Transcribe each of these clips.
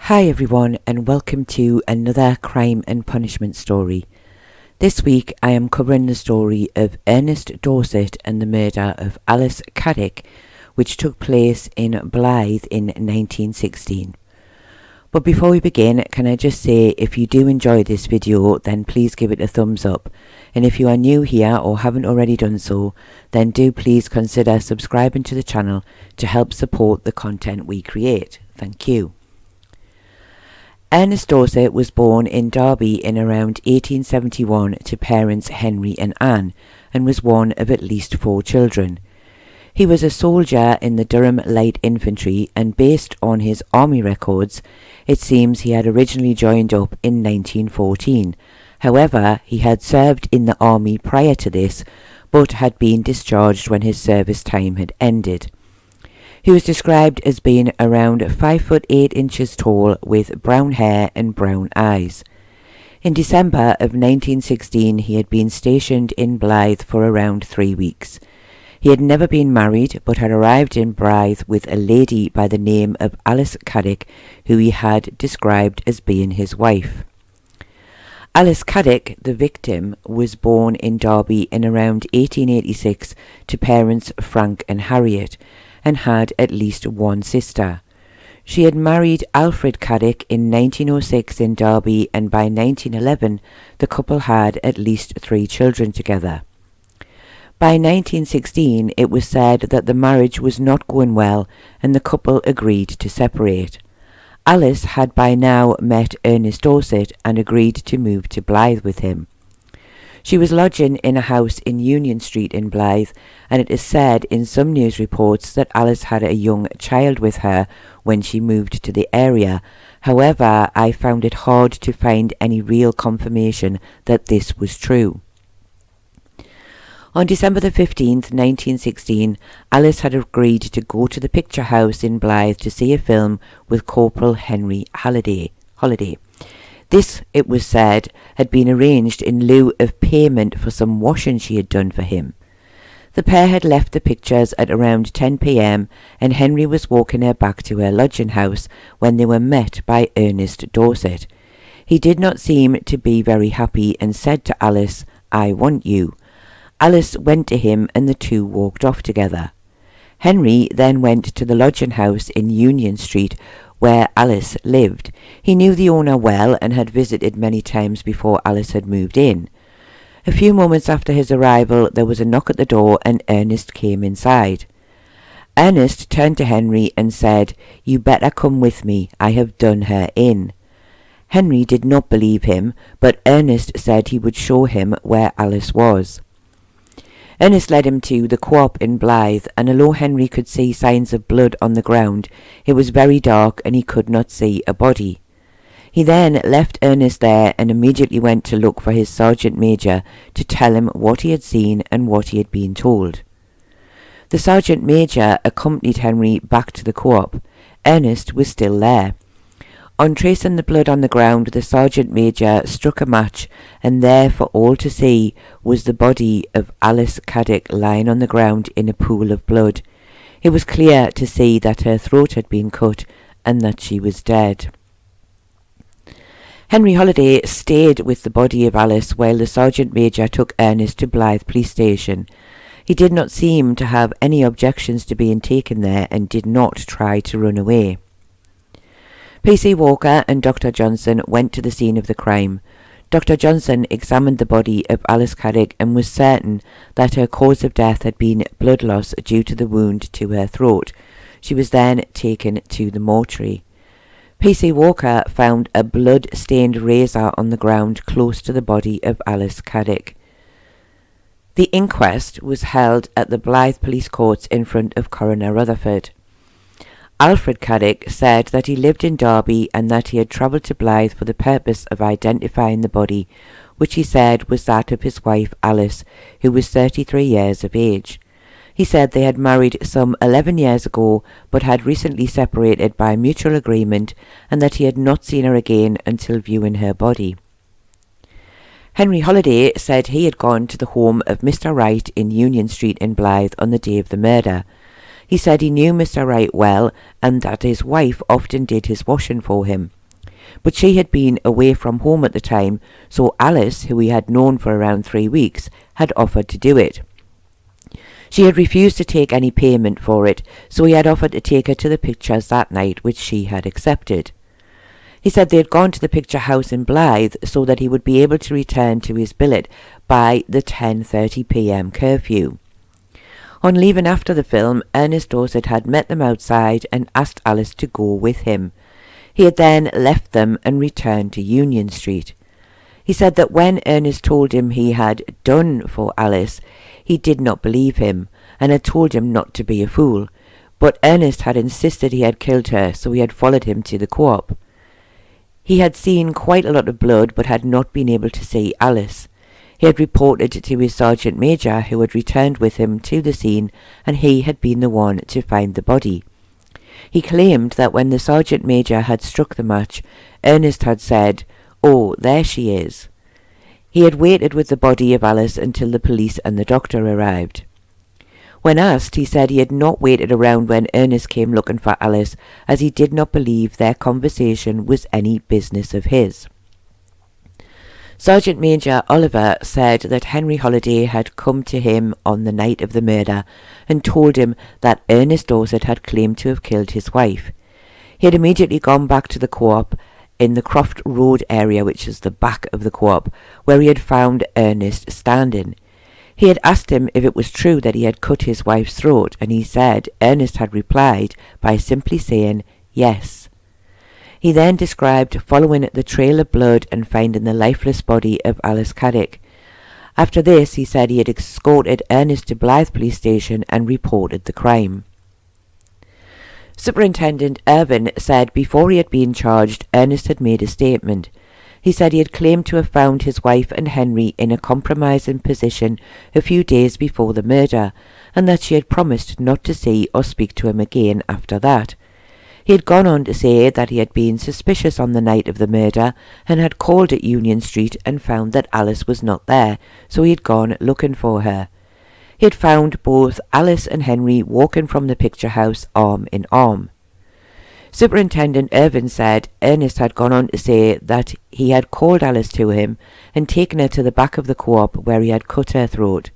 Hi everyone, and welcome to another crime and punishment story. This week I am covering the story of Ernest Dorset and the murder of Alice Caddick, which took place in Blyth in 1916. But before we begin, can I just say, if you do enjoy this video, then please give it a thumbs up. And if you are new here or haven't already done so, then do please consider subscribing to the channel to help support the content we create. Thank you. Ernest Dorset was born in Derby in around 1871 to parents Henry and Anne, and was one of at least 4 children. He was a soldier in the Durham Light Infantry, and based on his army records, it seems he had originally joined up in 1914. However, he had served in the army prior to this, but had been discharged when his service time had ended. He was described as being around 5 foot 8 inches tall, with brown hair and brown eyes. In December of 1916 he had been stationed in Blyth for around 3 weeks. He had never been married, but had arrived in Blyth with a lady by the name of Alice Caddick, who he had described as being his wife. Alice Caddick, the victim, was born in Derby in around 1886 to parents Frank and Harriet, and had at least one sister. She had married Alfred Caddick in 1906 in Derby, and by 1911 the couple had at least 3 children together. By 1916 it was said that the marriage was not going well, and the couple agreed to separate. Alice had by now met Ernest Dorset and agreed to move to Blyth with him. She was lodging in a house in Union Street in Blyth, and it is said in some news reports that Alice had a young child with her when she moved to the area. However, I found it hard to find any real confirmation that this was true. On December the 15th, 1916, Alice had agreed to go to the picture house in Blyth to see a film with Corporal Henry Holiday. This, it was said, had been arranged in lieu of payment for some washing she had done for him. The pair had left the pictures at around 10 p.m, and Henry was walking her back to her lodging house when they were met by Ernest Dorset. He did not seem to be very happy and said to Alice, "I want you." Alice went to him and the two walked off together. Henry then went to the lodging house in Union Street where Alice lived. He knew the owner well and had visited many times before Alice had moved in. A few moments after his arrival there was a knock at the door, and Ernest came inside. Ernest turned to Henry and said, "You better come with me, I have done her in." Henry did not believe him, but Ernest said he would show him where Alice was. Ernest led him to the Co-op in Blyth, and although Henry could see signs of blood on the ground, it was very dark and he could not see a body. He then left Ernest there and immediately went to look for his sergeant major to tell him what he had seen and what he had been told. The sergeant major accompanied Henry back to the Co-op. Ernest was still there. On tracing the blood on the ground, the sergeant major struck a match, and there for all to see was the body of Alice Caddick lying on the ground in a pool of blood. It was clear to see that her throat had been cut and that she was dead. Henry Holiday stayed with the body of Alice while the sergeant major took Ernest to Blyth police station. He did not seem to have any objections to being taken there and did not try to run away. PC Walker and Dr. Johnson went to the scene of the crime. Dr. Johnson examined the body of Alice Caddick and was certain that her cause of death had been blood loss due to the wound to her throat. She was then taken to the mortuary. PC Walker found a blood-stained razor on the ground close to the body of Alice Caddick. The inquest was held at the Blyth Police Courts in front of Coroner Rutherford. Alfred Caddick said that he lived in Derby and that he had travelled to Blyth for the purpose of identifying the body, which he said was that of his wife Alice, who was 33 years of age. He said they had married some 11 years ago, but had recently separated by mutual agreement, and that he had not seen her again until viewing her body. Henry Holiday said he had gone to the home of Mr. Wright in Union Street in Blyth on the day of the murder. He said he knew Mr. Wright well and that his wife often did his washing for him. But she had been away from home at the time, so Alice, who he had known for around 3 weeks, had offered to do it. She had refused to take any payment for it, so he had offered to take her to the pictures that night, which she had accepted. He said they had gone to the picture house in Blyth so that he would be able to return to his billet by the 10:30 p.m. curfew. On leaving after the film, Ernest Dorset had met them outside and asked Alice to go with him. He had then left them and returned to Union Street. He said that when Ernest told him he had done for Alice, he did not believe him and had told him not to be a fool, but Ernest had insisted he had killed her, so he had followed him to the co-op. He had seen quite a lot of blood but had not been able to see Alice. He had reported to his sergeant major, who had returned with him to the scene, and he had been the one to find the body. He claimed that when the sergeant major had struck the match, Ernest had said, "Oh, there she is." He had waited with the body of Alice until the police and the doctor arrived. When asked, he said he had not waited around when Ernest came looking for Alice, as he did not believe their conversation was any business of his. Sergeant Major Oliver said that Henry Holliday had come to him on the night of the murder and told him that Ernest Dorset had claimed to have killed his wife. He had immediately gone back to the co-op in the Croft Road area, which is the back of the co-op, where he had found Ernest standing. He had asked him if it was true that he had cut his wife's throat, and he said Ernest had replied by simply saying yes. He then described following the trail of blood and finding the lifeless body of Alice Caddick. After this, he said he had escorted Ernest to Blyth police station and reported the crime. Superintendent Irvin said before he had been charged, Ernest had made a statement. He said he had claimed to have found his wife and Henry in a compromising position a few days before the murder, and that she had promised not to see or speak to him again after that. He had gone on to say that he had been suspicious on the night of the murder and had called at Union Street and found that Alice was not there, so he had gone looking for her. He had found both Alice and Henry walking from the picture house arm in arm. Superintendent Irvin said Ernest had gone on to say that he had called Alice to him and taken her to the back of the co-op where he had cut her throat.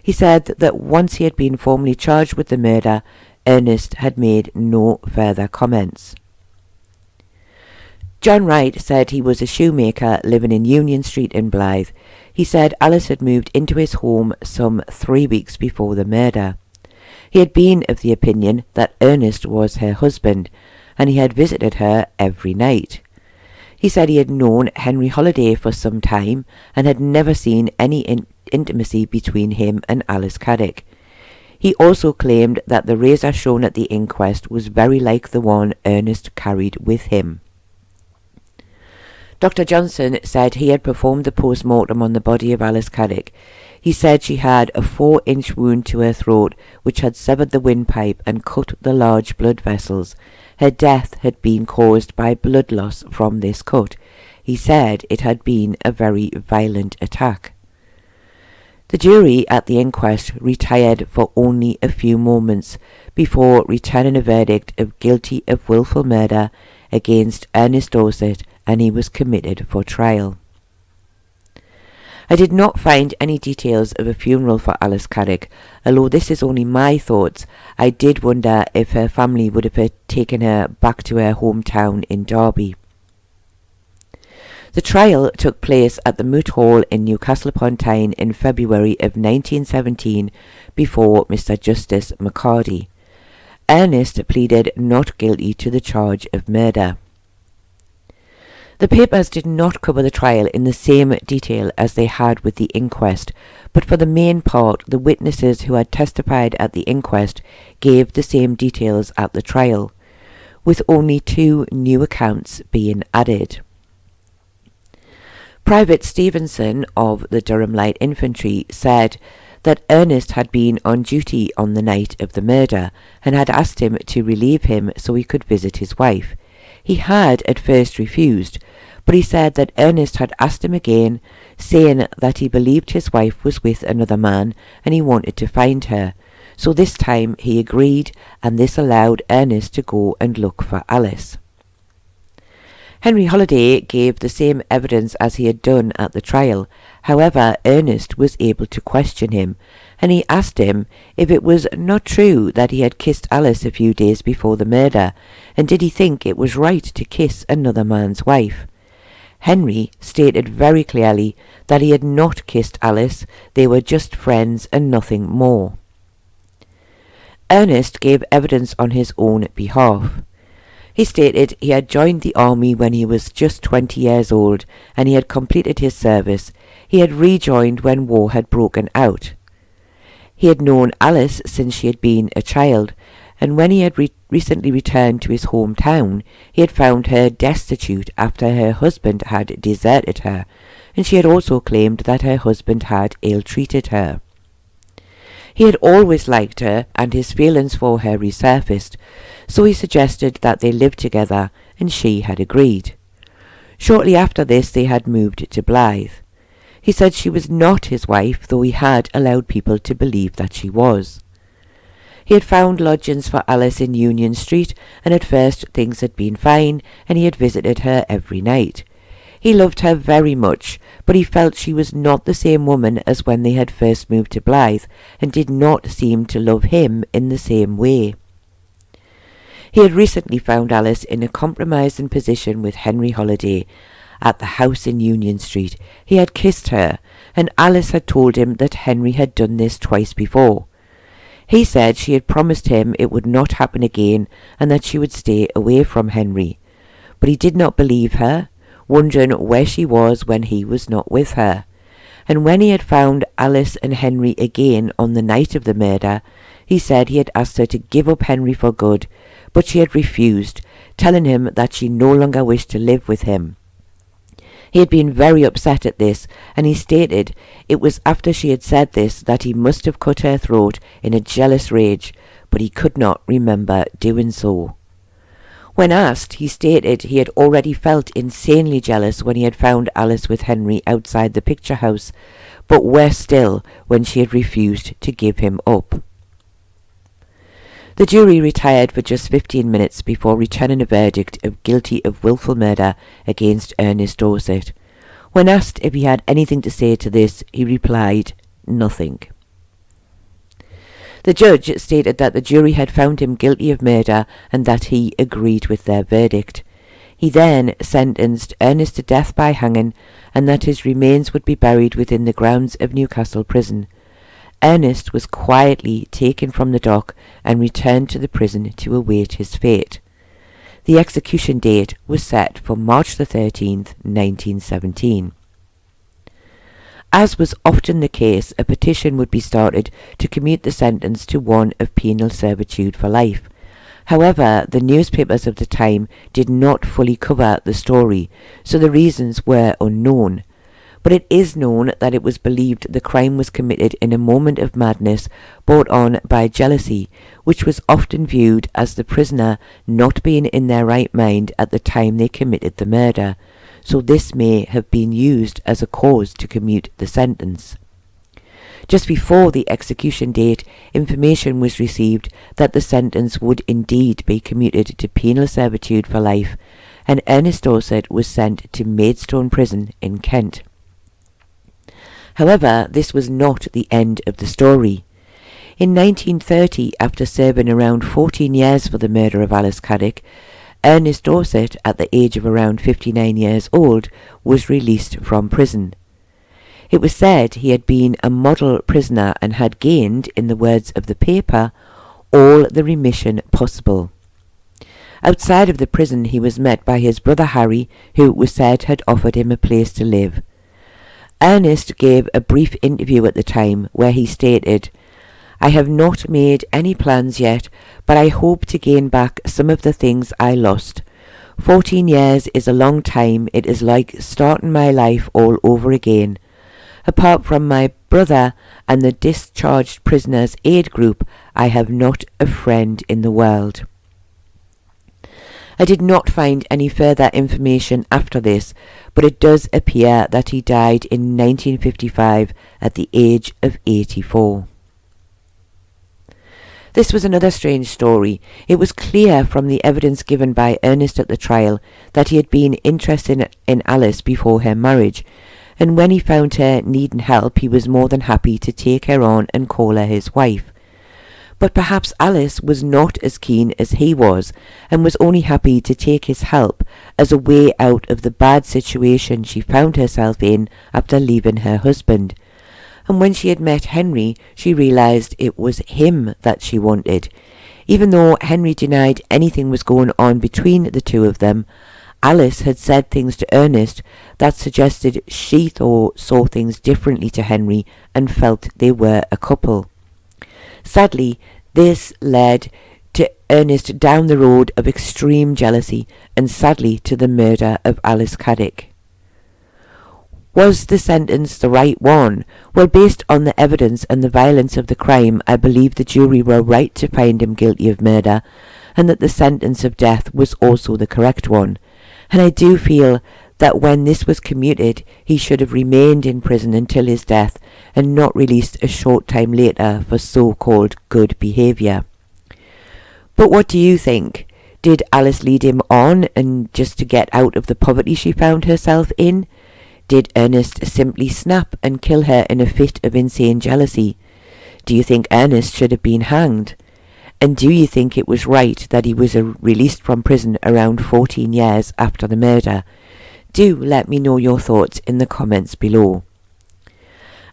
He said that once he had been formally charged with the murder, Ernest had made no further comments. John Wright said he was a shoemaker living in Union Street in Blyth. He said Alice had moved into his home some 3 weeks before the murder. He had been of the opinion that Ernest was her husband, and he had visited her every night. He said he had known Henry Holliday for some time and had never seen any intimacy between him and Alice Caddick. He also claimed that the razor shown at the inquest was very like the one Ernest carried with him. Dr. Johnson said he had performed the post-mortem on the body of Alice Caddick. He said she had a 4-inch wound to her throat which had severed the windpipe and cut the large blood vessels. Her death had been caused by blood loss from this cut. He said it had been a very violent attack. The jury at the inquest retired for only a few moments before returning a verdict of guilty of willful murder against Ernest Dorset, and he was committed for trial. I did not find any details of a funeral for Alice Caddick. Although this is only my thoughts, I did wonder if her family would have taken her back to her hometown in Derby. The trial took place at the Moot Hall in Newcastle upon Tyne in February of 1917 before Mr. Justice McCarty. Ernest pleaded not guilty to the charge of murder. The papers did not cover the trial in the same detail as they had with the inquest, but for the main part the witnesses who had testified at the inquest gave the same details at the trial, with only 2 new accounts being added. Private Stevenson of the Durham Light Infantry said that Ernest had been on duty on the night of the murder and had asked him to relieve him so he could visit his wife. He had at first refused, but he said that Ernest had asked him again, saying that he believed his wife was with another man and he wanted to find her. So this time he agreed, and this allowed Ernest to go and look for Alice. Henry Holliday gave the same evidence as he had done at the trial. However, Ernest was able to question him, and he asked him if it was not true that he had kissed Alice a few days before the murder, and did he think it was right to kiss another man's wife. Henry stated very clearly that he had not kissed Alice, they were just friends and nothing more. Ernest gave evidence on his own behalf. He stated he had joined the army when he was just 20 years old, and he had completed his service. He had rejoined when war had broken out. He had known Alice since she had been a child, and when he had recently returned to his hometown, he had found her destitute after her husband had deserted her, and she had also claimed that her husband had ill-treated her. He had always liked her, and his feelings for her resurfaced, so he suggested that they live together, and she had agreed. Shortly after this they had moved to Blyth. He said she was not his wife, though he had allowed people to believe that she was. He had found lodgings for Alice in Union Street, and at first things had been fine, and he had visited her every night. He loved her very much, but he felt she was not the same woman as when they had first moved to Blyth, and did not seem to love him in the same way. He had recently found Alice in a compromising position with Henry Holliday at the house in Union Street. He had kissed her, and Alice had told him that Henry had done this twice before. He said she had promised him it would not happen again, and that she would stay away from Henry. But he did not believe her, wondering where she was when he was not with her. And when he had found Alice and Henry again on the night of the murder, he said he had asked her to give up Henry for good, but she had refused, telling him that she no longer wished to live with him. He had been very upset at this, and he stated it was after she had said this that he must have cut her throat in a jealous rage, but he could not remember doing so. When asked, he stated he had already felt insanely jealous when he had found Alice with Henry outside the picture house, but worse still when she had refused to give him up. The jury retired for just 15 minutes before returning a verdict of guilty of wilful murder against Ernest Dorset. When asked if he had anything to say to this, he replied, "Nothing." The judge stated that the jury had found him guilty of murder and that he agreed with their verdict. He then sentenced Ernest to death by hanging, and that his remains would be buried within the grounds of Newcastle Prison. Ernest was quietly taken from the dock and returned to the prison to await his fate. The execution date was set for March the 13th, 1917. As was often the case, a petition would be started to commute the sentence to one of penal servitude for life. However, the newspapers of the time did not fully cover the story, so the reasons were unknown. But it is known that it was believed the crime was committed in a moment of madness brought on by jealousy, which was often viewed as the prisoner not being in their right mind at the time they committed the murder, so this may have been used as a cause to commute the sentence. Just before the execution date, information was received that the sentence would indeed be commuted to penal servitude for life, and Ernest Dorset was sent to Maidstone Prison in Kent. However, this was not the end of the story. In 1930, after serving around 14 years for the murder of Alice Caddick, Ernest Dorset, at the age of around 59 years old, was released from prison. It was said he had been a model prisoner and had gained, in the words of the paper, all the remission possible. Outside of the prison he was met by his brother Harry, who was said had offered him a place to live. Ernest gave a brief interview at the time where he stated, "I have not made any plans yet, but I hope to gain back some of the things I lost. 14 years is a long time. It is like starting my life all over again. Apart from my brother and the Discharged Prisoners Aid Group, I have not a friend in the world." I did not find any further information after this, but it does appear that he died in 1955 at the age of 84. This was another strange story. It was clear from the evidence given by Ernest at the trial that he had been interested in Alice before her marriage, and when he found her needing help, he was more than happy to take her on and call her his wife. But perhaps Alice was not as keen as he was, and was only happy to take his help as a way out of the bad situation she found herself in after leaving her husband. And when she had met Henry, she realised it was him that she wanted. Even though Henry denied anything was going on between the two of them, Alice had said things to Ernest that suggested she saw things differently to Henry and felt they were a couple. Sadly, this led to Ernest down the road of extreme jealousy and sadly to the murder of Alice Caddick. Was the sentence the right one? Well, based on the evidence and the violence of the crime, I believe the jury were right to find him guilty of murder, and that the sentence of death was also the correct one. And I do feel that when this was commuted, he should have remained in prison until his death and not released a short time later for so-called good behaviour. But what do you think? Did Alice lead him on and just to get out of the poverty she found herself in? Did Ernest simply snap and kill her in a fit of insane jealousy? Do you think Ernest should have been hanged? And do you think it was right that he was released from prison around 14 years after the murder? Do let me know your thoughts in the comments below.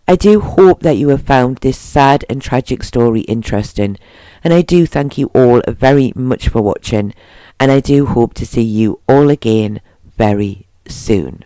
I do hope that you have found this sad and tragic story interesting, and I do thank you all very much for watching, and I do hope to see you all again very soon.